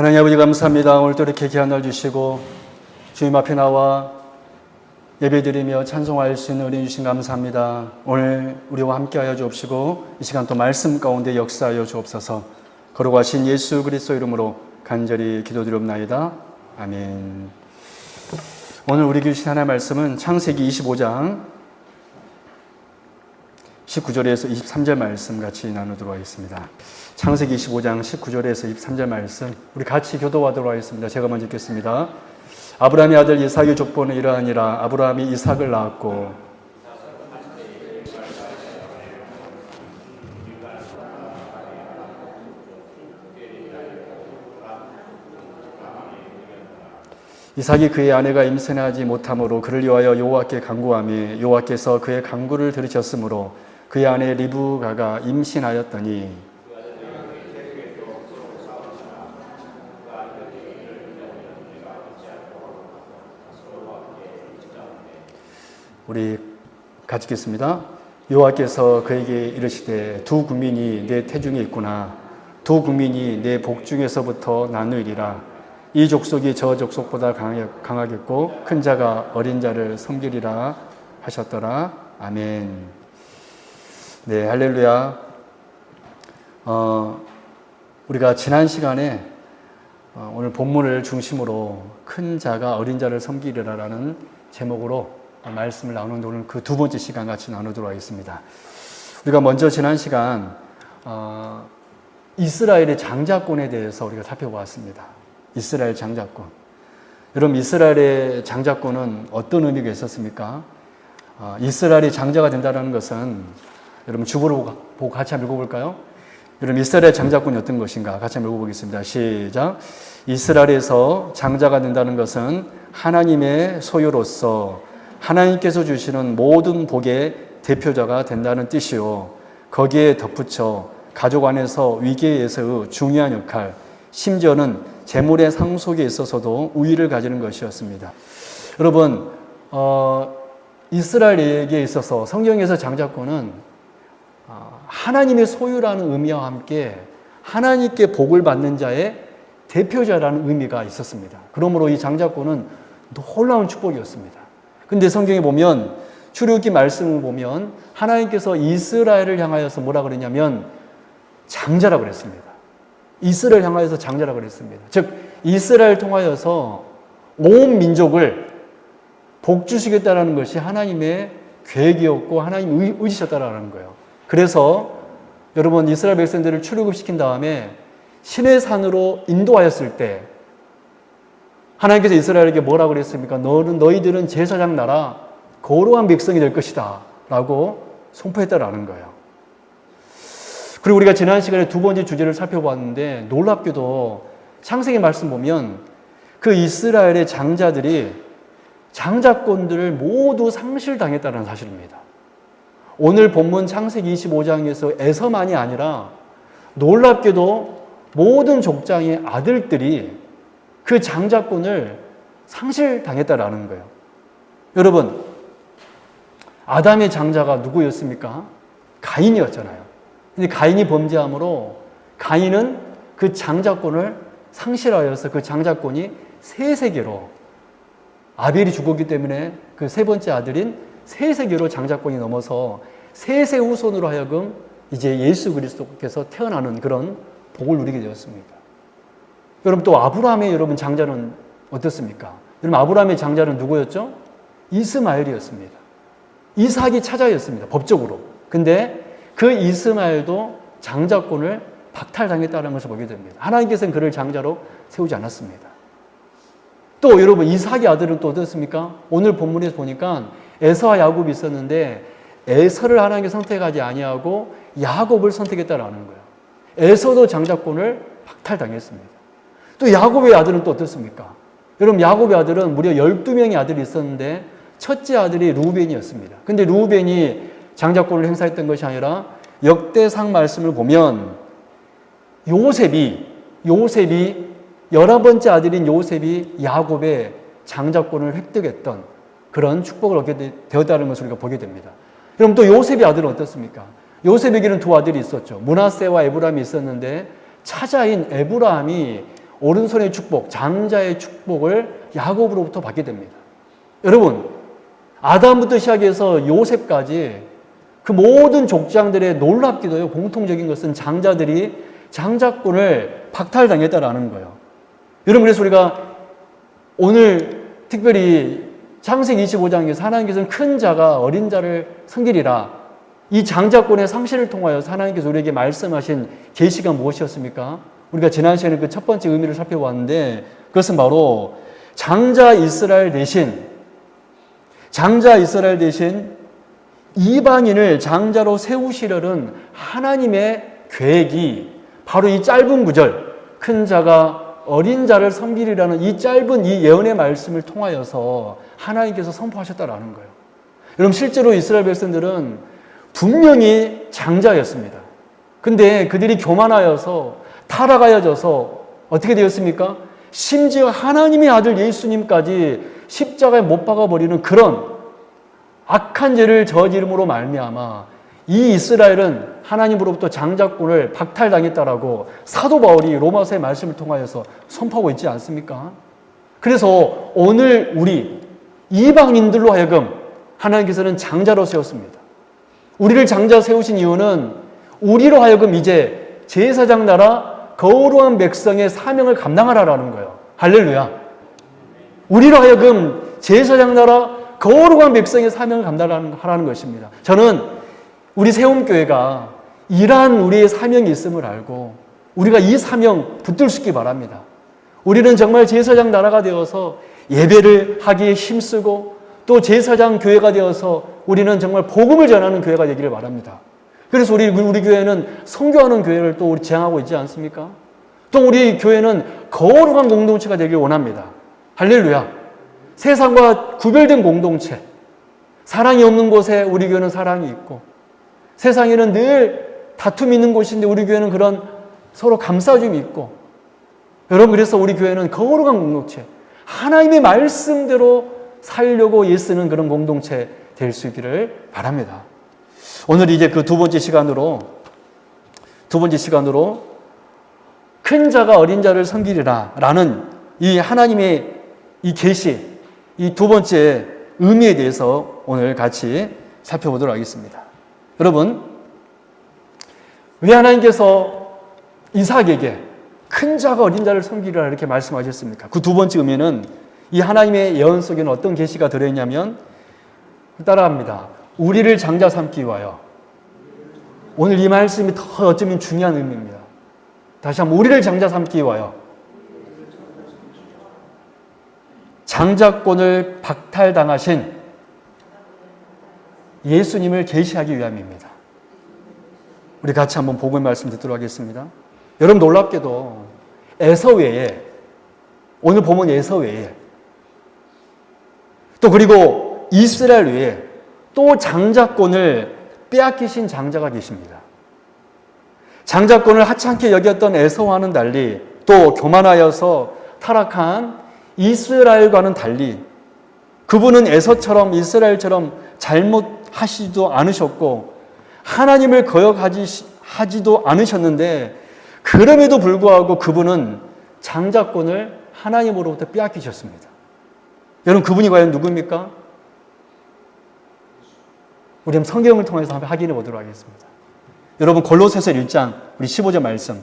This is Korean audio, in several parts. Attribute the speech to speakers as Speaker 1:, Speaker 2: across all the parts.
Speaker 1: 하나님 아버지 감사합니다. 오늘도 이렇게 귀한 날 주시고 주님 앞에 나와 예배드리며 찬송할 수 있는 은혜 주신 감사합니다. 오늘 우리와 함께하여 주옵시고 이 시간 또 말씀 가운데 역사하여 주옵소서. 거룩하신 예수 그리스도 이름으로 간절히 기도드리옵나이다. 아멘. 오늘 우리 주신 하나님의 말씀은 창세기 25장 19절에서 23절 말씀 같이 나누도록 하겠습니다. 창세기 25장 19절에서 23절 말씀 우리 같이 교도하도록 하겠습니다. 제가 먼저 읽겠습니다. 아브라함의 아들 이삭의 족보는 이러하니라. 아브라함이 이삭을 낳았고 이삭이 그의 아내가 임신하지 못함으로 그를 위하여 여호와께 간구하며 여호와께서 그의 간구를 들으셨으므로 그의 아내 리브가가 임신하였더니 우리 같이 읽겠습니다. 여호와께서 그에게 이르시되 두 국민이 내 태중에 있구나. 두 국민이 내 복중에서부터 나누리라. 이 족속이 저 족속보다 강하겠고 큰 자가 어린 자를 섬기리라 하셨더라. 아멘. 네, 할렐루야. 우리가 지난 시간에 오늘 본문을 중심으로 큰 자가 어린 자를 섬기리라라는 제목으로 말씀을 나누는 오늘 그 두 번째 시간 같이 나누도록 하겠습니다. 우리가 먼저 지난 시간 이스라엘의 장자권에 대해서 우리가 살펴보았습니다. 이스라엘 장자권. 여러분, 이스라엘의 장자권은 어떤 의미가 있었습니까? 이스라엘이 장자가 된다는 것은 여러분 주보를 보고 같이 한번 읽어볼까요? 여러분, 이스라엘 장자권이 어떤 것인가? 같이 한번 읽어보겠습니다. 시작. 이스라엘에서 장자가 된다는 것은 하나님의 소유로서 하나님께서 주시는 모든 복의 대표자가 된다는 뜻이요. 거기에 덧붙여 가족 안에서 위계에서의 중요한 역할, 심지어는 재물의 상속에 있어서도 우위를 가지는 것이었습니다. 여러분, 이스라엘에게 있어서 성경에서 장자권은 하나님의 소유라는 의미와 함께 하나님께 복을 받는 자의 대표자라는 의미가 있었습니다. 그러므로 이 장자권은 놀라운 축복이었습니다. 근데 성경에 보면 출애굽기 말씀을 보면 하나님께서 이스라엘을 향하여서 뭐라 그랬냐면 장자라고 그랬습니다. 이스라엘 향하여서 장자라고 그랬습니다. 즉 이스라엘 통하여서 온 민족을 복 주시겠다라는 것이 하나님의 계획이었고 하나님 의지셨다라는 거예요. 그래서 여러분 이스라엘 백성들을 출애굽시킨 다음에 시내 산으로 인도하였을 때 하나님께서 이스라엘에게 뭐라고 그랬습니까? 너희들은 제사장 나라 거룩한 백성이 될 것이다 라고 선포했다라는 거예요. 그리고 우리가 지난 시간에 두 번째 주제를 살펴봤는데 놀랍게도 창세기 말씀 보면 그 이스라엘의 장자들이 장자권들을 모두 상실당했다는 사실입니다. 오늘 본문 창세기 25장에서 에서만이 아니라 놀랍게도 모든 족장의 아들들이 그 장자권을 상실당했다라는 거예요. 여러분, 아담의 장자가 누구였습니까? 가인이었잖아요. 근데 가인이 범죄함으로 가인은 그 장자권을 상실하여서 그 장자권이 세 세계로 아벨이 죽었기 때문에 그 세 번째 아들인 세 세계로 장자권이 넘어서 세세 후손으로 하여금 이제 예수 그리스도께서 태어나는 그런 복을 누리게 되었습니다. 여러분 또 아브라함의 여러분 장자는 어떻습니까? 여러분 아브라함의 장자는 누구였죠? 이스마엘이었습니다. 이삭이 차자였습니다. 법적으로. 근데 그 이스마엘도 장자권을 박탈당했다는 것을 보게 됩니다. 하나님께서는 그를 장자로 세우지 않았습니다. 또 여러분 이삭의 아들은 또 어떻습니까? 오늘 본문에서 보니까 에서와 야곱이 있었는데 에서를 하나님께 선택하지 아니하고 야곱을 선택했다라는 거예요. 에서도 장자권을 박탈당했습니다. 또 야곱의 아들은 또 어떻습니까? 여러분 야곱의 아들은 무려 12명의 아들이 있었는데 첫째 아들이 루벤이었습니다. 근데 루벤이 장자권을 행사했던 것이 아니라 역대상 말씀을 보면 요셉이 11번째 아들인 요셉이 야곱의 장자권을 획득했던 그런 축복을 얻게 되었다는 것을 우리가 보게 됩니다. 그럼 또 요셉의 아들은 어떻습니까? 요셉에게는 두 아들이 있었죠. 므낫세와 에브라임이 있었는데 차자인 에브라임이 오른손의 축복, 장자의 축복을 야곱으로부터 받게 됩니다. 여러분, 아담부터 시작해서 요셉까지 그 모든 족장들의 놀랍기도요 공통적인 것은 장자들이 장자권을 박탈당했다라는 거예요. 여러분, 그래서 우리가 오늘 특별히 창세기 25장에서 하나님께서는 큰 자가 어린 자를 섬기리라, 이 장자권의 상실을 통하여서 하나님께서 우리에게 말씀하신 계시가 무엇이었습니까? 우리가 지난 시간에 그 첫 번째 의미를 살펴봤는데, 그것은 바로 장자 이스라엘 대신 이방인을 장자로 세우시려는 하나님의 계획이 바로 이 짧은 구절, 큰 자가 어린 자를 섬기리라는 이 짧은 이 예언의 말씀을 통하여서 하나님께서 선포하셨다라는 거예요. 여러분, 실제로 이스라엘 백성들은 분명히 장자였습니다. 근데 그들이 교만하여서 타락하여져서 어떻게 되었습니까? 심지어 하나님의 아들 예수님까지 십자가에 못 박아버리는 그런 악한 죄를 저지름으로 말미암아 이 이스라엘은 하나님으로부터 장자권을 박탈당했다라고 사도 바울이 로마서의 말씀을 통하여서 선포하고 있지 않습니까? 그래서 오늘 우리 이방인들로 하여금 하나님께서는 장자로 세웠습니다. 우리를 장자 세우신 이유는 우리로 하여금 이제 제사장 나라 거룩한 백성의 사명을 감당하라라는 거예요. 할렐루야. 우리로 하여금 제사장 나라 거룩한 백성의 사명을 감당하라는 것입니다. 저는 우리 세움교회가 이러한 우리의 사명이 있음을 알고 우리가 이 사명 붙들 수 있기 바랍니다. 우리는 정말 제사장 나라가 되어서 예배를 하기에 힘쓰고 또 제사장 교회가 되어서 우리는 정말 복음을 전하는 교회가 되기를 바랍니다. 그래서 우리 교회는 선교하는 교회를 또 우리 지향하고 있지 않습니까? 또 우리 교회는 거룩한 공동체가 되길 원합니다. 할렐루야. 세상과 구별된 공동체, 사랑이 없는 곳에 우리 교회는 사랑이 있고, 세상에는 늘 다툼이 있는 곳인데 우리 교회는 그런 서로 감싸줌이 있고, 여러분, 그래서 우리 교회는 거룩한 공동체, 하나님의 말씀대로 살려고 애쓰는 그런 공동체 될 수 있기를 바랍니다. 오늘 이제 그 두 번째 시간으로 큰 자가 어린 자를 섬기리라 라는 이 하나님의 이 계시, 이 두 번째 의미에 대해서 오늘 같이 살펴보도록 하겠습니다. 여러분, 왜 하나님께서 이삭에게 큰 자가 어린 자를 섬기리라 이렇게 말씀하셨습니까? 그 두 번째 의미는 이 하나님의 예언 속에는 어떤 계시가 들어있냐면, 따라합니다. 우리를 장자 삼기 위하여. 오늘 이 말씀이 더 어쩌면 중요한 의미입니다. 다시 한번, 우리를 장자 삼기 위하여 장자권을 박탈당하신 예수님을 계시하기 위함입니다. 우리 같이 한번 복음의 말씀 듣도록 하겠습니다. 여러분, 놀랍게도 에서 외에, 오늘 보면 에서 외에, 또 그리고 이스라엘 외에 또 장자권을 빼앗기신 장자가 계십니다. 장자권을 하찮게 여겼던 에서와는 달리, 또 교만하여서 타락한 이스라엘과는 달리, 그분은 에서처럼 이스라엘처럼 잘못하시지도 않으셨고 하나님을 거역하지도 않으셨는데, 그럼에도 불구하고 그분은 장자권을 하나님으로부터 빼앗기셨습니다. 여러분, 그분이 과연 누굽니까? 우리 한번 성경을 통해서 한번 확인해 보도록 하겠습니다. 여러분, 골로새서 1장 우리 15절 말씀,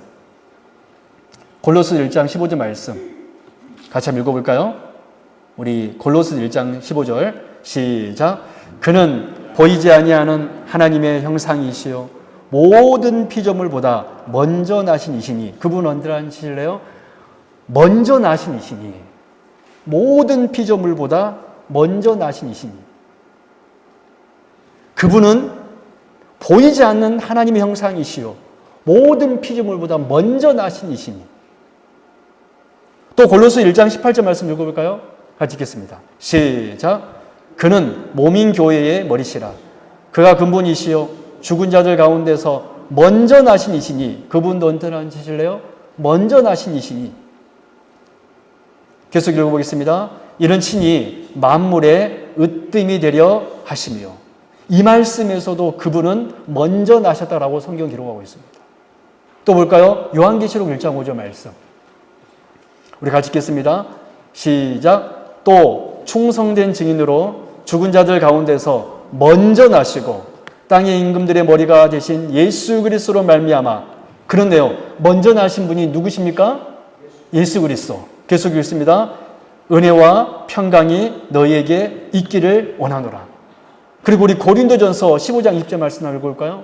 Speaker 1: 골로새 1장 15절 말씀 같이 한번 읽어볼까요? 우리 골로새 1장 15절 시작. 그는 보이지 아니하는 하나님의 형상이시요 모든 피조물보다 먼저 나신 이시니. 그분은 언제 나시실래요? 먼저 나신 이시니. 모든 피조물보다 먼저 나신 이시니. 그분은 보이지 않는 하나님의 형상이시요 모든 피조물보다 먼저 나신 이시니. 또 골로새 1장 18절 말씀 읽어볼까요? 같이 읽겠습니다. 시작. 그는 몸인 교회의 머리시라. 그가 근본이시요 죽은 자들 가운데서 먼저 나신 이시니. 그분도 언제 나시실래요? 먼저 나신 이시니. 계속 읽어보겠습니다. 이는 친히 만물의 으뜸이 되려 하시며. 이 말씀에서도 그분은 먼저 나셨다라고 성경 기록하고 있습니다. 또 볼까요? 요한계시록 1장 5절 말씀. 우리 같이 읽겠습니다. 시작. 또 충성된 증인으로 죽은 자들 가운데서 먼저 나시고 땅의 임금들의 머리가 되신 예수 그리스도로 말미암아. 그런데요, 먼저 나신 분이 누구십니까? 예수 그리스도. 계속 읽습니다. 은혜와 평강이 너희에게 있기를 원하노라. 그리고 우리 고린도전서 15장 20절 말씀 읽어볼까요?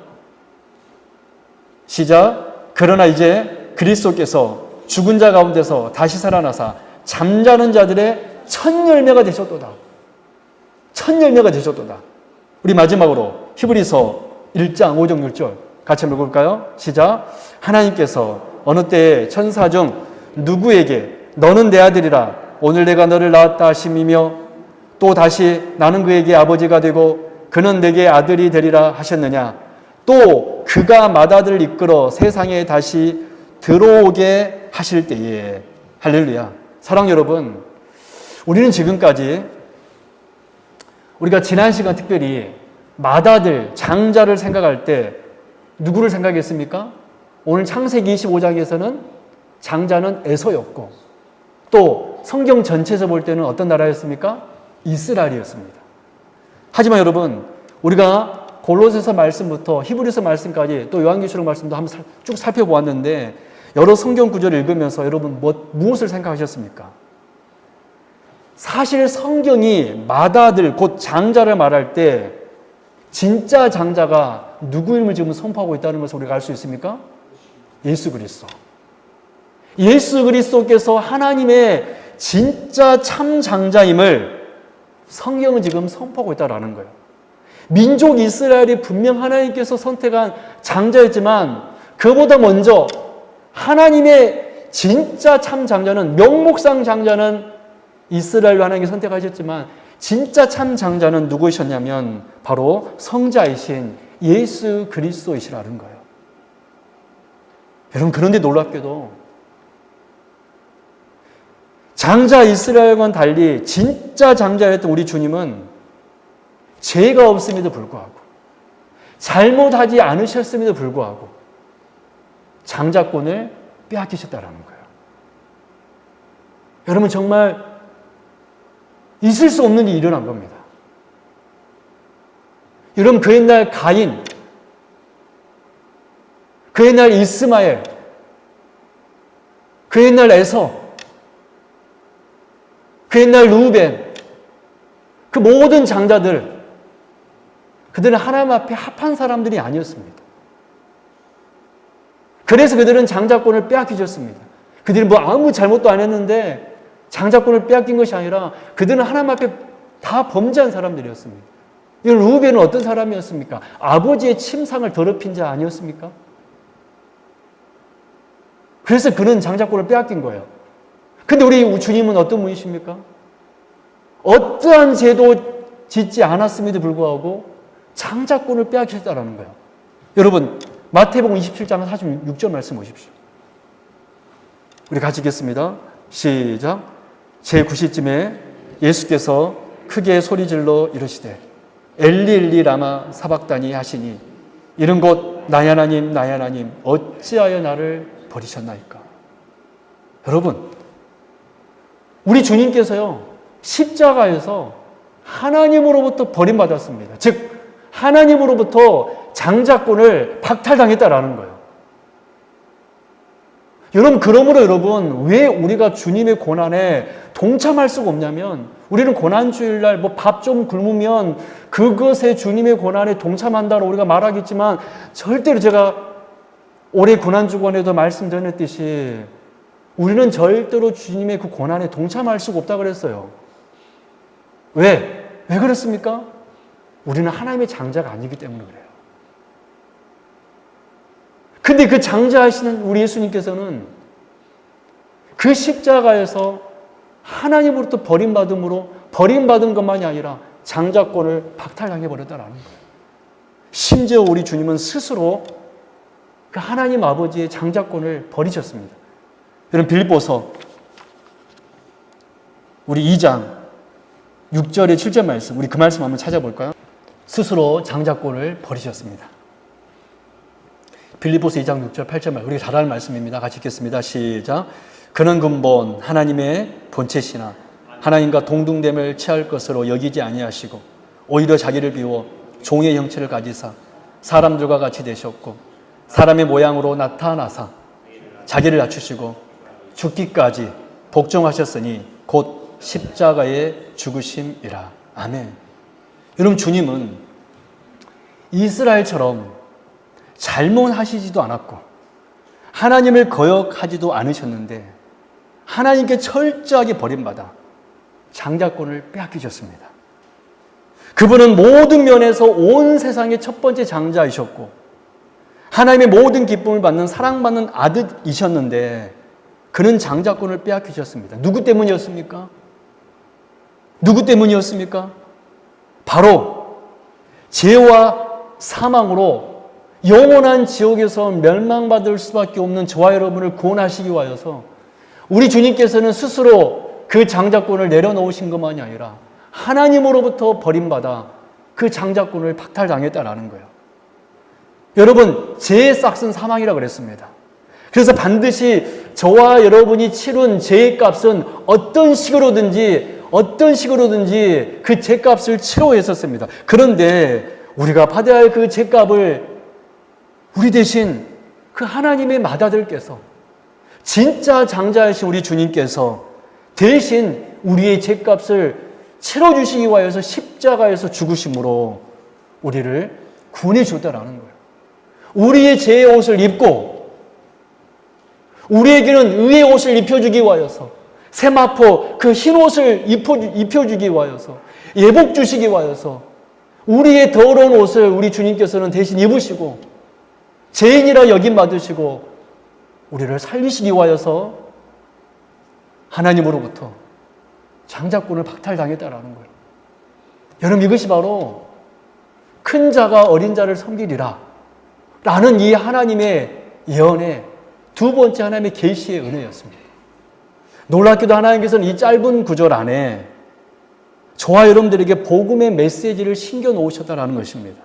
Speaker 1: 시작. 그러나 이제 그리스도께서 죽은 자 가운데서 다시 살아나사 잠자는 자들의 첫 열매가 되셨도다. 첫 열매가 되셨도다. 우리 마지막으로 히브리서 1장 5절 6절 같이 읽어볼까요? 시작. 하나님께서 어느 때에 천사 중 누구에게 너는 내 아들이라 오늘 내가 너를 낳았다 하심이며 또 다시 나는 그에게 아버지가 되고 그는 내게 아들이 되리라 하셨느냐. 또 그가 맏아들을 이끌어 세상에 다시 들어오게 하실 때에. 할렐루야. 사랑 여러분, 우리는 지금까지 우리가 지난 시간 특별히 맏아들, 장자를 생각할 때 누구를 생각했습니까? 오늘 창세기 25장에서는 장자는 에서였고 또 성경 전체에서 볼 때는 어떤 나라였습니까? 이스라엘이었습니다. 하지만 여러분, 우리가 골로새서 말씀부터 히브리서 말씀까지 또 요한계시록 말씀도 한번 쭉 살펴보았는데 여러 성경 구절을 읽으면서 여러분 무엇을 생각하셨습니까? 사실 성경이 맏아들 곧 장자를 말할 때 진짜 장자가 누구임을 지금 선포하고 있다는 것을 우리가 알 수 있습니까? 예수 그리스도. 예수 그리스도께서 하나님의 진짜 참 장자임을 성경은 지금 선포하고 있다는 거예요. 민족 이스라엘이 분명 하나님께서 선택한 장자였지만 그보다 먼저 하나님의 진짜 참 장자는, 명목상 장자는 이스라엘로 하나님께 선택하셨지만 진짜 참 장자는 누구이셨냐면 바로 성자이신 예수 그리스도이시라는 거예요. 여러분, 그런데 놀랍게도 장자 이스라엘과는 달리 진짜 장자였던 우리 주님은 죄가 없음에도 불구하고 잘못하지 않으셨음에도 불구하고 장자권을 빼앗기셨다는 거예요. 여러분, 정말 있을 수 없는 일이 일어난 겁니다. 여러분, 그 옛날 가인, 그 옛날 이스마엘, 그 옛날 에서, 그 옛날 루벤, 그 모든 장자들, 그들은 하나님 앞에 합한 사람들이 아니었습니다. 그래서 그들은 장자권을 빼앗기셨습니다. 그들이 뭐 아무 잘못도 안 했는데 장자권을 빼앗긴 것이 아니라 그들은 하나님 앞에 다 범죄한 사람들이었습니다. 이 루벤은 어떤 사람이었습니까? 아버지의 침상을 더럽힌 자 아니었습니까? 그래서 그는 장자권을 빼앗긴 거예요. 근데 우리 주님은 어떤 분이십니까? 어떠한 죄도 짓지 않았음에도 불구하고 장자권을 빼앗기셨다는 거예요. 여러분, 마태복음 27장 46절 말씀 보십시오. 우리 같이 읽겠습니다. 시작. 제9시쯤에 예수께서 크게 소리질러 이르시되 엘리 엘리 라마 사박다니 하시니 이른 곧 나의 하나님 나의 하나님 어찌하여 나를 버리셨나이까. 여러분, 우리 주님께서요 십자가에서 하나님으로부터 버림받았습니다. 즉 하나님으로부터 장자권을 박탈당했다라는 거예요. 여러분, 그러므로 여러분, 왜 우리가 주님의 고난에 동참할 수가 없냐면, 우리는 고난주일날 뭐 밥 좀 굶으면 그것에 주님의 고난에 동참한다고 우리가 말하겠지만, 절대로 제가 올해 고난주간에도 말씀드렸듯이 우리는 절대로 주님의 그 고난에 동참할 수가 없다고 그랬어요. 왜? 왜 그렇습니까? 우리는 하나님의 장자가 아니기 때문에 그래요. 근데 그 장자하시는 우리 예수님께서는 그 십자가에서 하나님으로부터 버림받은 것만이 아니라 장자권을 박탈당해 버렸다는 거예요. 심지어 우리 주님은 스스로 그 하나님 아버지의 장자권을 버리셨습니다. 여러분, 빌립보서 우리 2장 6절에 7절 말씀, 우리 그 말씀 한번 찾아볼까요? 스스로 장자권을 버리셨습니다. 빌립보서 2장 6절 8절 말씀, 우리가 잘 아는 말씀입니다. 같이 읽겠습니다. 시작. 그는 근본 하나님의 본체시나 하나님과 동등됨을 취할 것으로 여기지 아니하시고 오히려 자기를 비워 종의 형체를 가지사 사람들과 같이 되셨고 사람의 모양으로 나타나사 자기를 낮추시고 죽기까지 복종하셨으니 곧 십자가의 죽으심이라. 아멘. 여러분, 주님은 이스라엘처럼 잘못하시지도 않았고 하나님을 거역하지도 않으셨는데 하나님께 철저하게 버림받아 장자권을 빼앗기셨습니다. 그분은 모든 면에서 온 세상의 첫 번째 장자이셨고 하나님의 모든 기쁨을 받는 사랑받는 아들이셨는데 그는 장자권을 빼앗기셨습니다. 누구 때문이었습니까? 누구 때문이었습니까? 바로 죄와 사망으로 영원한 지옥에서 멸망받을 수밖에 없는 저와 여러분을 구원하시기 위하여서 우리 주님께서는 스스로 그 장자권을 내려놓으신 것만이 아니라 하나님으로부터 버림받아 그 장자권을 박탈당했다라는 거예요. 여러분, 죄의 싹은 사망이라고 그랬습니다. 그래서 반드시 저와 여러분이 치른 죄의 값은 어떤 식으로든지 그 죄값을 치러야 했었습니다. 그런데 우리가 받아야 할 그 죄값을 우리 대신 그 하나님의 맏아들께서 진짜 장자이신 우리 주님께서 대신 우리의 죄값을 치러주시기 위하여서 십자가에서 죽으심으로 우리를 구원해 줬다라는 거예요. 우리의 죄의 옷을 입고 우리에게는 의의 옷을 입혀주기 위하여서 세마포 그 흰 옷을 입혀주기 위하여서 예복 주시기 위하여서 우리의 더러운 옷을 우리 주님께서는 대신 입으시고 죄인이라 여김 받으시고 우리를 살리시기 위하여서 하나님으로부터 장자권을 박탈당했다라는 거예요. 여러분, 이것이 바로 큰 자가 어린 자를 섬기리라 라는 이 하나님의 예언의 두 번째 하나님의 계시의 은혜였습니다. 놀랍게도 하나님께서는 이 짧은 구절 안에 저와 여러분들에게 복음의 메시지를 심겨 놓으셨다는 것입니다.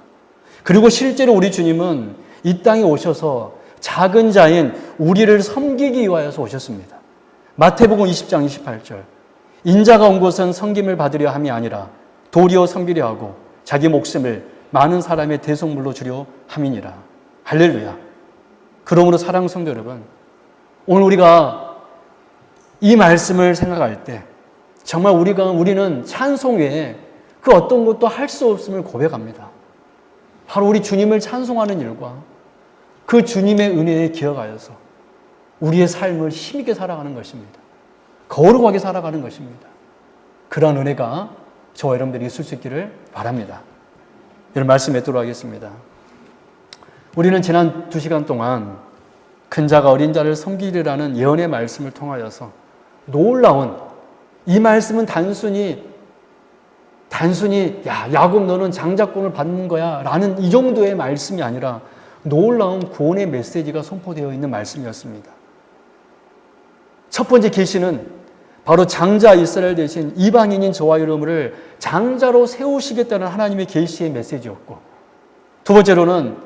Speaker 1: 그리고 실제로 우리 주님은 이 땅에 오셔서 작은 자인 우리를 섬기기 위하여서 오셨습니다. 마태복음 20장 28절 인자가 온 것은 섬김을 받으려 함이 아니라 도리어 섬기려 하고 자기 목숨을 많은 사람의 대속물로 주려 함이니라. 할렐루야. 그러므로 사랑하는 성도 여러분, 오늘 우리가 이 말씀을 생각할 때 정말 우리는 찬송 외에 그 어떤 것도 할 수 없음을 고백합니다. 바로 우리 주님을 찬송하는 일과 그 주님의 은혜에 기억하여서 우리의 삶을 힘있게 살아가는 것입니다. 거룩하게 살아가는 것입니다. 그러한 은혜가 저와 여러분들이 있을 수 있기를 바랍니다. 이런 말씀 맺도록 하겠습니다. 우리는 지난 2시간 동안 큰 자가 어린 자를 섬기리라는 예언의 말씀을 통하여서 놀라운, 이 말씀은 단순히 야, 야곱 너는 장자권을 받는 거야 라는 이 정도의 말씀이 아니라 놀라운 구원의 메시지가 선포되어 있는 말씀이었습니다. 첫 번째 계시는 바로 장자 이스라엘 대신 이방인인 저와 여러분을 장자로 세우시겠다는 하나님의 계시의 메시지였고, 두 번째로는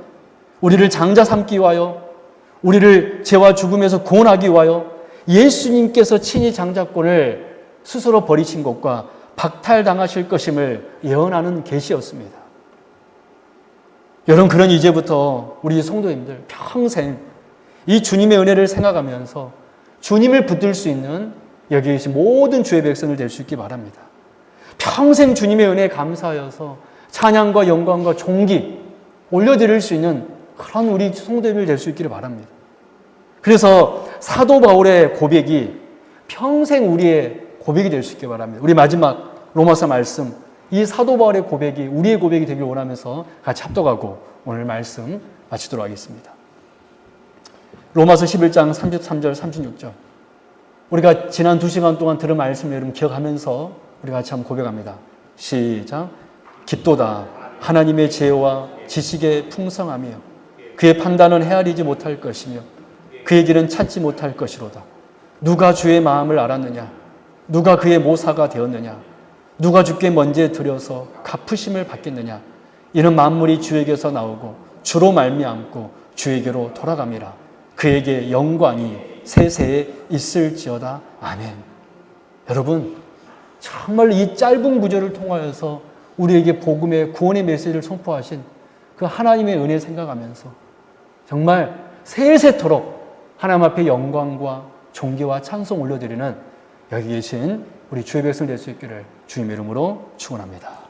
Speaker 1: 우리를 장자 삼기 위하여 우리를 죄와 죽음에서 구원하기 위하여 예수님께서 친히 장자권을 스스로 버리신 것과 박탈당하실 것임을 예언하는 계시였습니다. 여러분, 그런 이제부터 우리 성도님들 평생 이 주님의 은혜를 생각하면서 주님을 붙들 수 있는 여기 계신 모든 주의 백성을 될 수 있기 바랍니다. 평생 주님의 은혜에 감사하여서 찬양과 영광과 존귀 올려드릴 수 있는 그런 우리 성도님들 될 수 있기를 바랍니다. 그래서 사도 바울의 고백이 평생 우리의 고백이 될 수 있기 바랍니다. 우리 마지막 로마서 말씀, 이 사도 바울의 고백이 우리의 고백이 되길 원하면서 같이 합독하고 오늘 말씀 마치도록 하겠습니다. 로마서 11장 33절 36절 우리가 지난 2시간 동안 들은 말씀을 여러분 기억하면서 우리 같이 한번 고백합니다. 시작. 깊도다 하나님의 지혜와 지식의 풍성하며 그의 판단은 헤아리지 못할 것이며 그의 길은 찾지 못할 것이로다. 누가 주의 마음을 알았느냐? 누가 그의 모사가 되었느냐? 누가 주께 먼저 드려서 갚으심을 받겠느냐? 이는 만물이 주에게서 나오고 주로 말미암고 주에게로 돌아갑니다. 그에게 영광이 세세에 있을지어다. 아멘. 여러분, 정말 이 짧은 구절을 통하여서 우리에게 복음의 구원의 메시지를 선포하신 그 하나님의 은혜 생각하면서 정말 세세토록 하나님 앞에 영광과 존귀와 찬송 올려드리는 여기 계신 우리 주의 백성 될 수 있기를 주님의 이름으로 축원합니다.